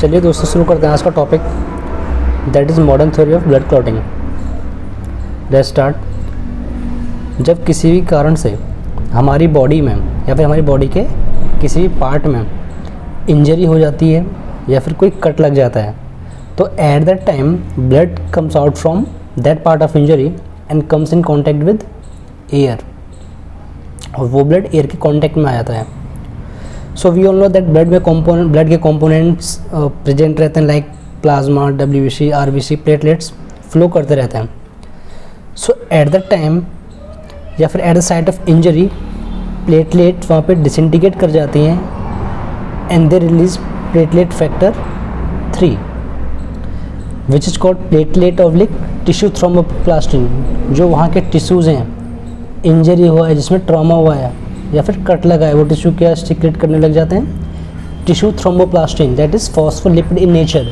चलिए दोस्तों शुरू करते हैं आज का topic, that is modern theory of blood clotting. Let's start. जब किसी भी कारण से हमारी बॉडी में या फिर हमारी बॉडी के किसी भी पार्ट में इंजरी हो जाती है या फिर कोई कट लग जाता है, तो at that time blood comes out from that part of injury and comes in contact with air, और वो ब्लड एयर के कॉन्टैक्ट में आ जाता है। So we all know that blood के कंपोनेंट्स प्रेजेंट रहते हैं, like plasma, WBC, RBC, platelets flow करते रहते हैं। सो एट द टाइम या फिर at the site of injury platelet वहाँ पे डिसइंटीग्रेट कर जाती हैं and they release platelet factor 3 which is called platelet oblique tissue thromboplastin. जो वहाँ के टिश्यूज़ हैं, इंजरी हुआ है जिसमें ट्रॉमा हुआ है या फिर कट लगा है, वो टिश्यू क्या सिक्रेट करने लग जाते हैं, tissue thromboplastin, that is phospholipid in nature.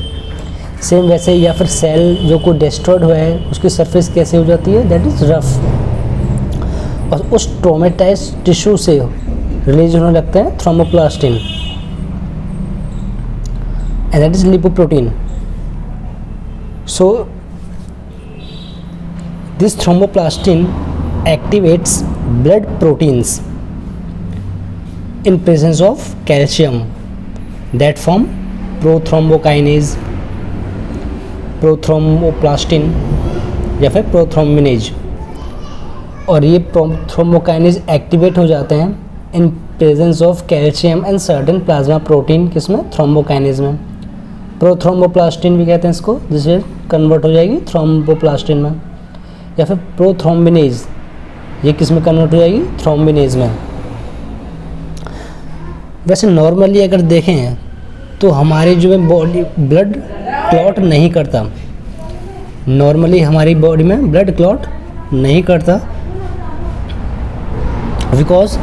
Same वैसे या फिर सेल जो को डिस्ट्रॉयड हुआ है उसकी सरफेस कैसे हो जाती है, दैट इज़ रफ, और उस ट्रोमेटाइज टिश्यू से रिलीज होने लगते हैं thromboplastin and that is lipoprotein. So this thromboplastin activates blood proteins in presence of calcium that form prothrombokinase, prothromboplastin या फिर प्रोथ्रोम्बिनेज, और ये प्रोथ्रोम्बोकाइनेज एक्टिवेट हो जाते हैं इन presence of calcium and certain plasma protein, किसमें, थ्रोम्बोकाइनेज में। प्रोथ्रोम्बोप्लास्टिन भी कहते हैं इसको, जिससे कन्वर्ट हो जाएगी थ्रोम्बोप्लास्टिन में, या फिर प्रोथ्रोम्बिनेज, ये किस में कन्वर्ट हो जाएगी, थ्रोम्बिनेज में। वैसे नॉर्मली अगर देखें तो हमारी जो बॉडी ब्लड क्लॉट नहीं करता, नॉर्मली हमारी बॉडी में ब्लड क्लॉट नहीं करता, because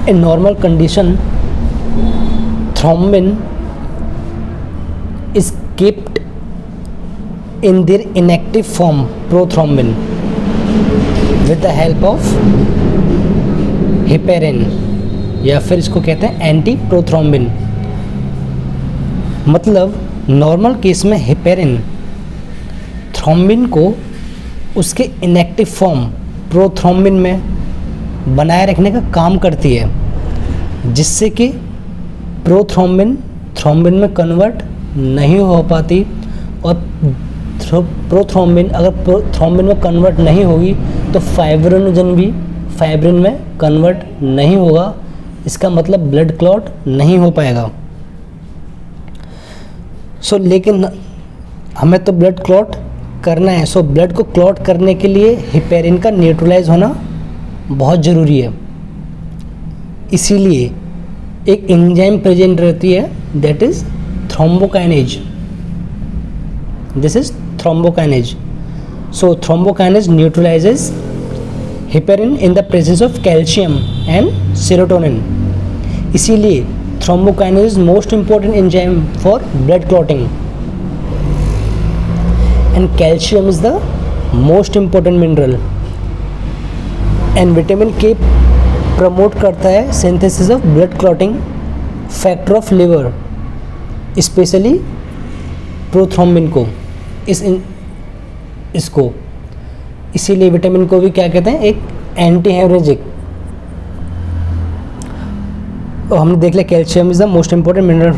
in normal condition thrombin is keeped in their inactive form prothrombin with the help of heparin, या फिर इसको कहते हैं एंटी प्रोथ्रोम्बिन। मतलब नॉर्मल केस में हिपेरिन थ्रोम्बिन को उसके इनएक्टिव फॉर्म प्रोथ्रोम्बिन में बनाए रखने का काम करती है, जिससे कि प्रोथ्रोम्बिन थ्रोम्बिन में कन्वर्ट नहीं हो पाती, और प्रोथ्रोम्बिन अगर थ्रोम्बिन में कन्वर्ट नहीं होगी तो फाइब्रिनोजन भी फाइब्रिन में कन्वर्ट नहीं होगा। इसका मतलब ब्लड क्लॉट नहीं हो पाएगा। सो लेकिन हमें तो ब्लड क्लॉट करना है, सो ब्लड को क्लॉट करने के लिए हिपेरिन का न्यूट्रलाइज होना बहुत ज़रूरी है। इसीलिए एक एंजाइम प्रेजेंट रहती है, that is thrombokinase. This is thrombokinase. So thrombokinase neutralises heparin in the presence of calcium and serotonin. इसीलिए thrombokinase is most important enzyme for blood clotting, and calcium is the most important mineral, and vitamin K promote करता है synthesis of blood clotting factor of liver, specially prothrombin को, इसको। इसीलिए vitamin को भी क्या कहते हैं, एक एंटी हेमरेजिक। और हमने देख लिया calcium is the most important mineral.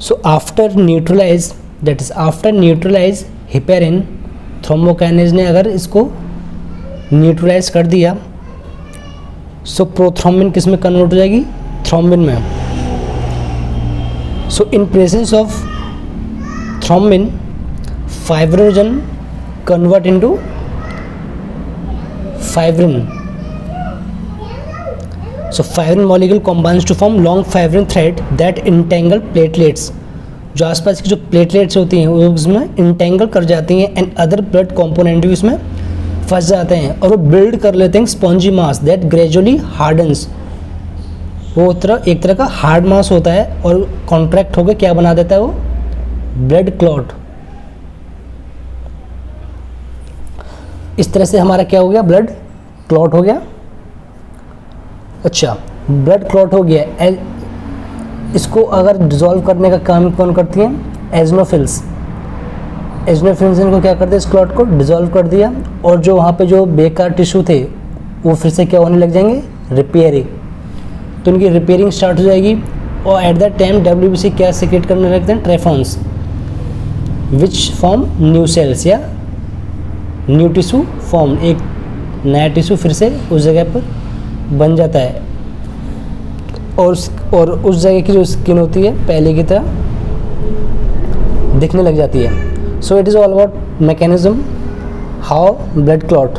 So after neutralize, that is after neutralize heparin, thrombokinase ने अगर इसको न्यूट्रलाइज कर दिया, सो प्रोथ्रोम्बिन किस में कन्वर्ट हो जाएगी, थ्रोम्बिन में। So in presence of thrombin, fibrinogen convert into fibrin. So fibrin molecule combines to form long fibrin thread that entangle platelets. जो आसपास की जो प्लेटलेट्स होती हैं वो उसमें इंटेंगल कर जाती हैं एंड अदर ब्लड कंपोनेंट भी उसमें फंस जाते हैं, और वो बिल्ड कर लेते हैं spongy mass that gradually hardens. वो एक तरह का हार्ड मास होता है और कॉन्ट्रैक्ट होकर क्या बना देता है, वो ब्लड क्लॉट। इस तरह से हमारा क्या हो गया, ब्लड क्लॉट हो गया। अच्छा, ब्लड क्लॉट हो गया, इसको अगर डिज़ोल्व करने का काम कौन करती हैं? एजनोफिल्स। एजनोफिल्स इनको क्या करते हैं? इस क्लॉट को डिज़ोल्व कर दिया और जो वहाँ पे जो बेकार टिश्यू थे वो फिर से क्या होने लग जाएंगे? रिपेयरिंग। तो उनकी रिपेयरिंग स्टार्ट हो जाएगी और एट दैट टाइम WBC क्या सीक्रेट करने लगते हैं? ट्रेफॉन्स, विच फॉर्म न्यू सेल्स या न्यू टिश्यू फॉर्म, एक नया टिश्यू फिर से उस जगह पर बन जाता है और उस जगह की जो स्किन होती है पहले की तरह दिखने लग जाती है। So it is all about mechanism how blood clot